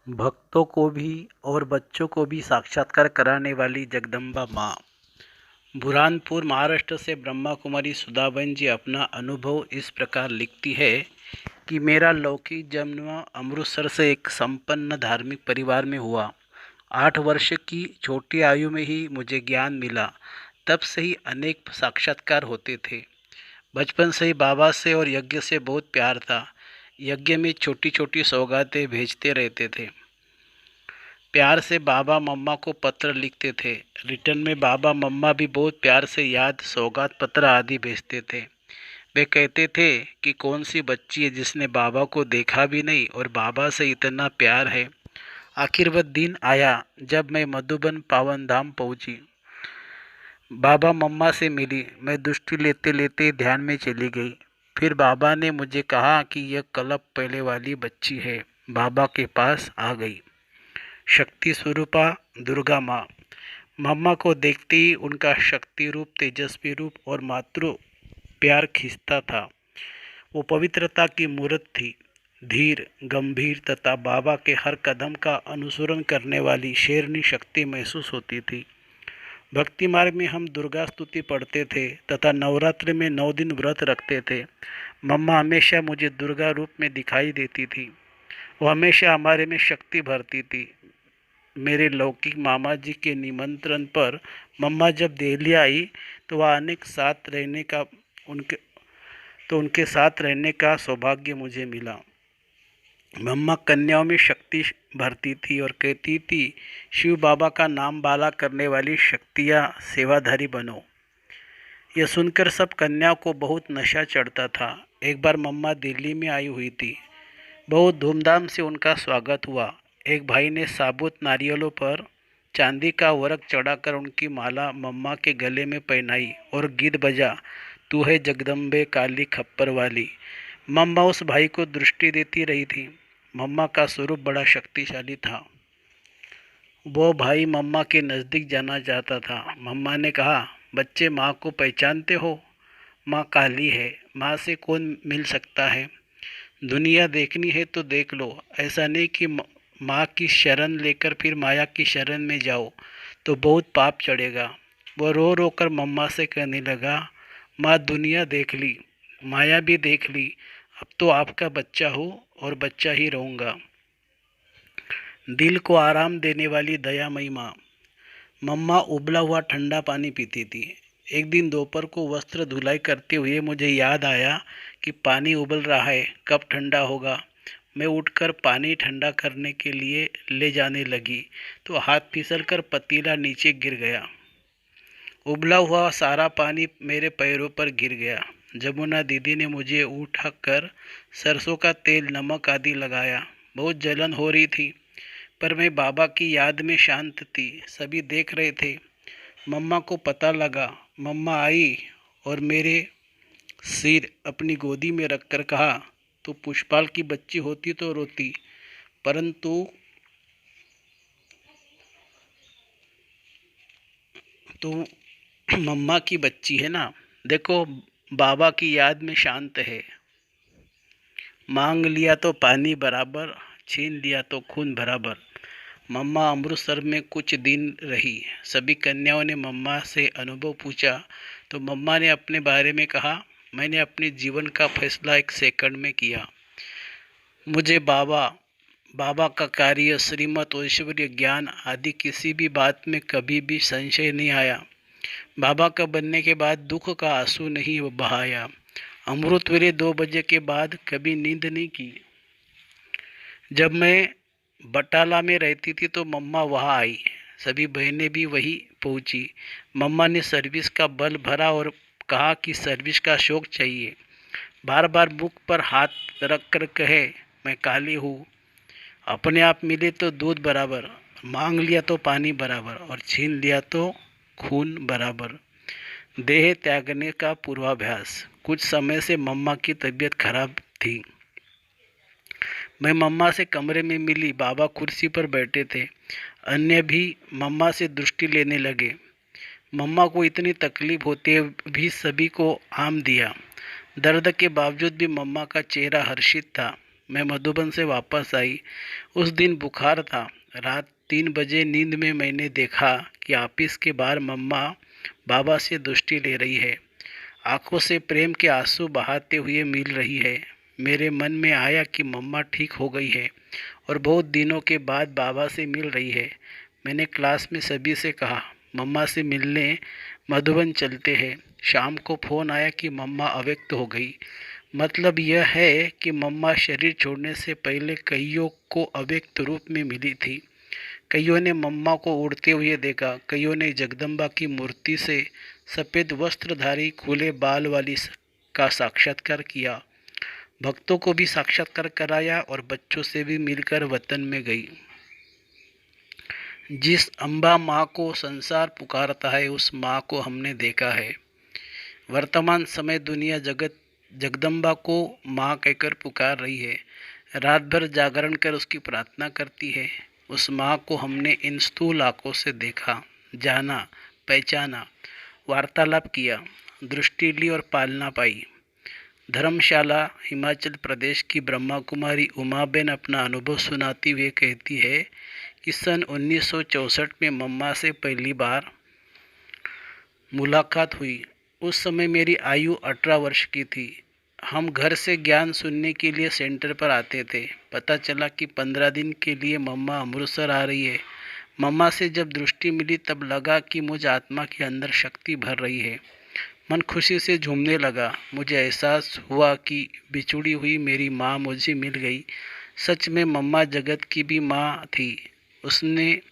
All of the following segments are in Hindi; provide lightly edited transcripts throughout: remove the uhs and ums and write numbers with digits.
भक्तों को भी और बच्चों को भी साक्षात्कार कराने वाली जगदम्बा माँ। बुरहानपुर, महाराष्ट्र से ब्रह्मा कुमारी सुधाबेन जी अपना अनुभव इस प्रकार लिखती है कि मेरा लौकिक जन्म अमृतसर से एक संपन्न धार्मिक परिवार में हुआ। 8 वर्ष की छोटी आयु में ही मुझे ज्ञान मिला। तब से ही अनेक साक्षात्कार होते थे। बचपन से ही बाबा से और यज्ञ से बहुत प्यार था। यज्ञ में छोटी छोटी सौगातें भेजते रहते थे। प्यार से बाबा मम्मा को पत्र लिखते थे। रिटर्न में बाबा मम्मा भी बहुत प्यार से याद, सौगात पत्र आदि भेजते थे। वे कहते थे कि कौन सी बच्ची है जिसने बाबा को देखा भी नहीं और बाबा से इतना प्यार है। आखिर वह दिन आया जब मैं मधुबन पावन धाम पहुंची। बाबा मम्मा से मिली। मैं दृष्टि लेते लेते ध्यान में चली गई। फिर बाबा ने मुझे कहा कि यह कल्प पहले वाली बच्ची है। बाबा के पास आ गई। शक्ति स्वरूपा दुर्गा माँ। मम्मा को देखते ही उनका शक्ति रूप, तेजस्वी रूप और मातृ प्यार खींचता था। वो पवित्रता की मूर्त थी, धीर, गंभीर तथा बाबा के हर कदम का अनुसरण करने वाली शेरनी शक्ति महसूस होती थी। भक्ति मार्ग में हम दुर्गा स्तुति पढ़ते थे तथा नवरात्रि में 9 दिन व्रत रखते थे। मम्मा हमेशा मुझे दुर्गा रूप में दिखाई देती थी। वो हमेशा हमारे में शक्ति भरती थी। मेरे लौकिक मामा जी के निमंत्रण पर मम्मा जब दिल्ली आई तो वह उनके साथ रहने का सौभाग्य मुझे मिला। मम्मा कन्याओं में शक्ति भरती थी और कहती थी, शिव बाबा का नाम बाला करने वाली शक्तियाँ सेवाधारी बनो। यह सुनकर सब कन्याओं को बहुत नशा चढ़ता था। एक बार मम्मा दिल्ली में आई हुई थी। बहुत धूमधाम से उनका स्वागत हुआ। एक भाई ने साबुत नारियलों पर चांदी का वर्क चढ़ाकर उनकी माला मम्मा के गले में पहनाई और गीत बजा, तू है जगदम्बे काली खप्पर वाली। मम्मा उस भाई को दृष्टि देती रही थी। मम्मा का स्वरूप बड़ा शक्तिशाली था। वो भाई मम्मा के नज़दीक जाना चाहता था। मम्मा ने कहा, बच्चे माँ को पहचानते हो? माँ काली है। माँ से कौन मिल सकता है? दुनिया देखनी है तो देख लो। ऐसा नहीं कि माँ की शरण लेकर फिर माया की शरण में जाओ तो बहुत पाप चढ़ेगा। वो रो रो कर मम्मा से कहने लगा, माँ दुनिया देख ली, माया भी देख ली, अब तो आपका बच्चा हूँ और बच्चा ही रहूँगा। दिल को आराम देने वाली दयामयी माँ। मम्मा उबला हुआ ठंडा पानी पीती थी। एक दिन दोपहर को वस्त्र धुलाई करते हुए मुझे याद आया कि पानी उबल रहा है, कब ठंडा होगा। मैं उठकर पानी ठंडा करने के लिए ले जाने लगी तो हाथ फिसलकर पतीला नीचे गिर गया। उबला हुआ सारा पानी मेरे पैरों पर गिर गया। जमुना दीदी ने मुझे उठाकर सरसों का तेल, नमक आदि लगाया। बहुत जलन हो रही थी पर मैं बाबा की याद में शांत थी। सभी देख रहे थे। मम्मा को पता लगा। मम्मा आई और मेरे सिर अपनी गोदी में रखकर कहा, तो पुष्पाल की बच्ची होती तो रोती, परंतु तू मम्मा की बच्ची है ना। देखो, बाबा की याद में शांत है। मांग लिया तो पानी बराबर, छीन लिया तो खून बराबर। मम्मा अमृतसर में कुछ दिन रही। सभी कन्याओं ने मम्मा से अनुभव पूछा तो मम्मा ने अपने बारे में कहा, मैंने अपने जीवन का फैसला 1 सेकंड में किया। मुझे बाबा का कार्य, श्रीमत, ऐश्वर्य, ज्ञान आदि किसी भी बात में कभी भी संशय नहीं आया। बाबा का बनने के बाद दुख का आंसू नहीं बहाया। अमृत वेले 2 बजे के बाद कभी नींद नहीं की। जब मैं बटाला में रहती थी तो मम्मा वहाँ आई। सभी बहनें भी वहीं पहुँची। मम्मा ने सर्विस का बल भरा और कहा कि सर्विस का शौक चाहिए। बार बार मुख पर हाथ रख कर कहे, मैं काली हूँ। अपने आप मिले तो दूध बराबर, मांग लिया तो पानी बराबर और छीन लिया तो खून बराबर। देह त्यागने का पूर्वाभ्यास। कुछ समय से मम्मा की तबीयत खराब थी। मैं मम्मा से कमरे में मिली। बाबा कुर्सी पर बैठे थे। अन्य भी मम्मा से दृष्टि लेने लगे। मम्मा को इतनी तकलीफ होते भी सभी को आम दिया। दर्द के बावजूद भी मम्मा का चेहरा हर्षित था। मैं मधुबन से वापस आई। उस दिन बुखार था। रात 3 बजे नींद में मैंने देखा कि ऑफिस के बाहर मम्मा बाबा से दोस्ती ले रही है। आंखों से प्रेम के आंसू बहाते हुए मिल रही है। मेरे मन में आया कि मम्मा ठीक हो गई है और बहुत दिनों के बाद बाबा से मिल रही है। मैंने क्लास में सभी से कहा, मम्मा से मिलने मधुबन चलते हैं। शाम को फ़ोन आया कि मम्मा अव्यक्त हो गई। मतलब यह है कि मम्मा शरीर छोड़ने से पहले कईयों को अव्यक्त रूप में मिली थी। कईयों ने मम्मा को उड़ते हुए देखा, कईयों ने जगदम्बा की मूर्ति से सफ़ेद वस्त्रधारी खुले बाल वाली का साक्षात्कार किया। भक्तों को भी साक्षात्कार कराया और बच्चों से भी मिलकर वतन में गई। जिस अम्बा माँ को संसार पुकारता है उस माँ को हमने देखा है। वर्तमान समय दुनिया जगदम्बा को माँ कहकर पुकार रही है। रात भर जागरण कर उसकी प्रार्थना करती है। उस माँ को हमने इन स्थूल आँखों से देखा, जाना, पहचाना, वार्तालाप किया, दृष्टि ली और पालना पाई। धर्मशाला हिमाचल प्रदेश की ब्रह्मा कुमारी उमाबेन अपना अनुभव सुनाती हुए कहती है कि सन 1964 में मम्मा से पहली बार मुलाकात हुई। उस समय मेरी आयु 18 वर्ष की थी। हम घर से ज्ञान सुनने के लिए सेंटर पर आते थे। पता चला कि 15 दिन के लिए मम्मा अमृतसर आ रही है। मम्मा से जब दृष्टि मिली तब लगा कि मुझ आत्मा के अंदर शक्ति भर रही है। मन खुशी से झूमने लगा। मुझे एहसास हुआ कि बिछुड़ी हुई मेरी माँ मुझे मिल गई। सच में मम्मा जगत की भी माँ थी। उसने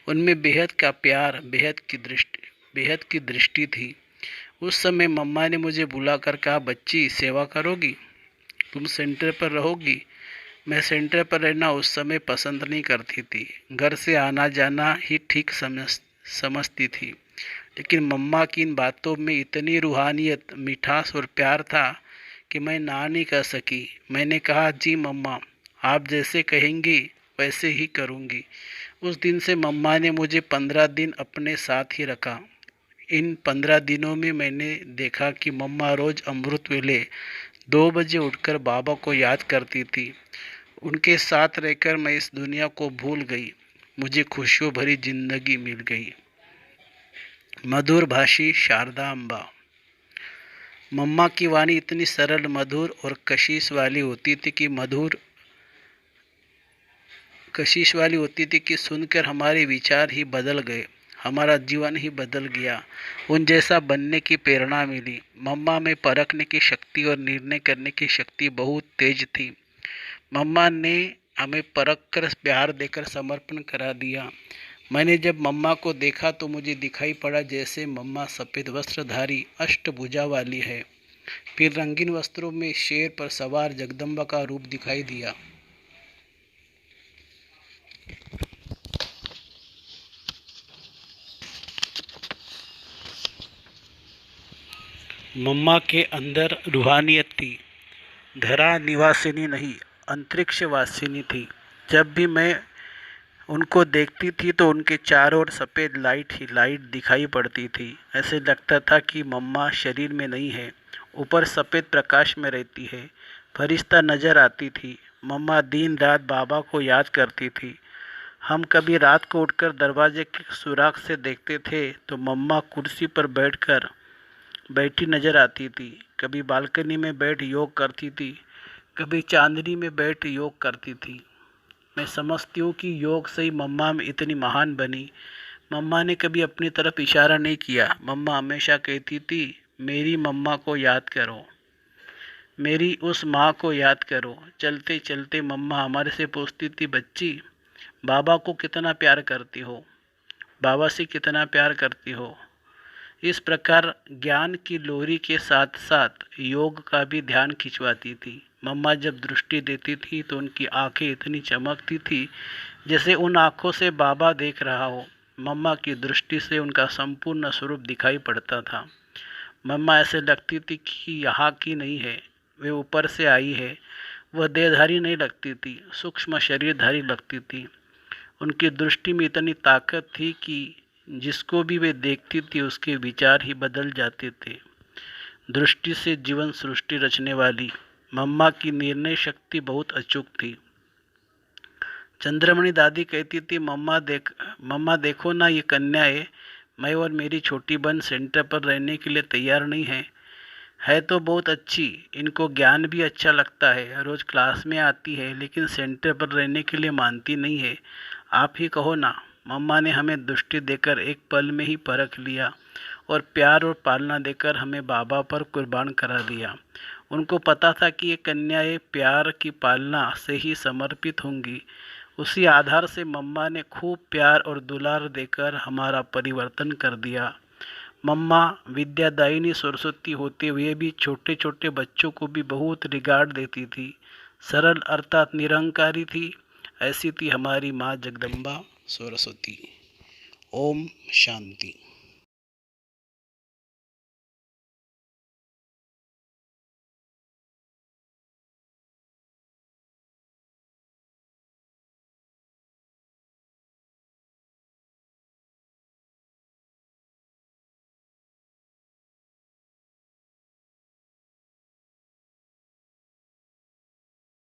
उनमें बेहद का प्यार, बेहद की दृष्टि थी। उस समय मम्मा ने मुझे बुलाकर कहा, बच्ची सेवा करोगी, तुम सेंटर पर रहोगी। मैं सेंटर पर रहना उस समय पसंद नहीं करती थी। घर से आना जाना ही ठीक समझती थी। लेकिन मम्मा की इन बातों में इतनी रूहानियत, मिठास और प्यार था कि मैं ना नहीं कह सकी। मैंने कहा, जी मम्मा, आप जैसे कहेंगी वैसे ही करूँगी। उस दिन से मम्मा ने मुझे 15 दिन अपने साथ ही रखा। इन 15 दिनों में मैंने देखा कि मम्मा रोज़ अमृत वेले 2 बजे उठकर बाबा को याद करती थी। उनके साथ रहकर मैं इस दुनिया को भूल गई। मुझे खुशियों भरी जिंदगी मिल गई। मधुर भाषी शारदा अम्बा। मम्मा की वाणी इतनी सरल, मधुर और कशिश वाली होती थी कि सुनकर हमारे विचार ही बदल गए, हमारा जीवन ही बदल गया। उन जैसा बनने की प्रेरणा मिली। मम्मा में परखने की शक्ति और निर्णय करने की शक्ति बहुत तेज थी। मम्मा ने हमें परख कर प्यार देकर समर्पण करा दिया। मैंने जब मम्मा को देखा तो मुझे दिखाई पड़ा जैसे मम्मा सफ़ेद वस्त्रधारी अष्टभुजा वाली है। फिर रंगीन वस्त्रों में शेर पर सवार जगदम्बा का रूप दिखाई दिया। मम्मा के अंदर रूहानियत थी। धरा निवासिनी नहीं, अंतरिक्ष वासिनी थी। जब भी मैं उनको देखती थी तो उनके चारों ओर सफ़ेद लाइट ही लाइट दिखाई पड़ती थी। ऐसे लगता था कि मम्मा शरीर में नहीं है, ऊपर सफ़ेद प्रकाश में रहती है। फरिश्ता नज़र आती थी। मम्मा दिन रात बाबा को याद करती थी। हम कभी रात को उठकर दरवाजे के सुराख से देखते थे तो मम्मा कुर्सी पर बैठी नज़र आती थी। कभी बालकनी में बैठ योग करती थी, कभी चांदनी में बैठ योग करती थी। मैं समझती हूँ कि योग से ही मम्मा में इतनी महान बनी। मम्मा ने कभी अपनी तरफ इशारा नहीं किया। मम्मा हमेशा कहती थी, मेरी मम्मा को याद करो, मेरी उस माँ को याद करो। चलते चलते मम्मा हमारे से पूछती थी, बच्ची, बाबा को कितना प्यार करती हो, बाबा से कितना प्यार करती हो। इस प्रकार ज्ञान की लोरी के साथ साथ योग का भी ध्यान खिंचवाती थी। मम्मा जब दृष्टि देती थी तो उनकी आंखें इतनी चमकती थी जैसे उन आंखों से बाबा देख रहा हो। मम्मा की दृष्टि से उनका संपूर्ण स्वरूप दिखाई पड़ता था। मम्मा ऐसे लगती थी कि यहाँ की नहीं है, वे ऊपर से आई है। वह देहधारी नहीं लगती थी, सूक्ष्म शरीरधारी लगती थी। उनकी दृष्टि में इतनी ताकत थी कि जिसको भी वे देखती थी उसके विचार ही बदल जाते थे। दृष्टि से जीवन सृष्टि रचने वाली मम्मा की निर्णय शक्ति बहुत अचूक थी। चंद्रमणि दादी कहती थी, मम्मा देखो ना, ये कन्या मैं और मेरी छोटी बहन सेंटर पर रहने के लिए तैयार नहीं है तो बहुत अच्छी, इनको ज्ञान भी अच्छा लगता है, रोज क्लास में आती है, लेकिन सेंटर पर रहने के लिए मानती नहीं है। आप ही कहो ना। मम्मा ने हमें दृष्टि देकर एक पल में ही परख लिया और प्यार और पालना देकर हमें बाबा पर कुर्बान करा दिया। उनको पता था कि ये कन्याएं प्यार की पालना से ही समर्पित होंगी। उसी आधार से मम्मा ने खूब प्यार और दुलार देकर हमारा परिवर्तन कर दिया। मम्मा विद्यादायिनी सरस्वती होते हुए भी छोटे छोटे बच्चों को भी बहुत रिगार्ड देती थी। सरल अर्थात निरंकारी थी। ऐसी थी हमारी माँ जगदम्बा सरस्वती। ओम शांति।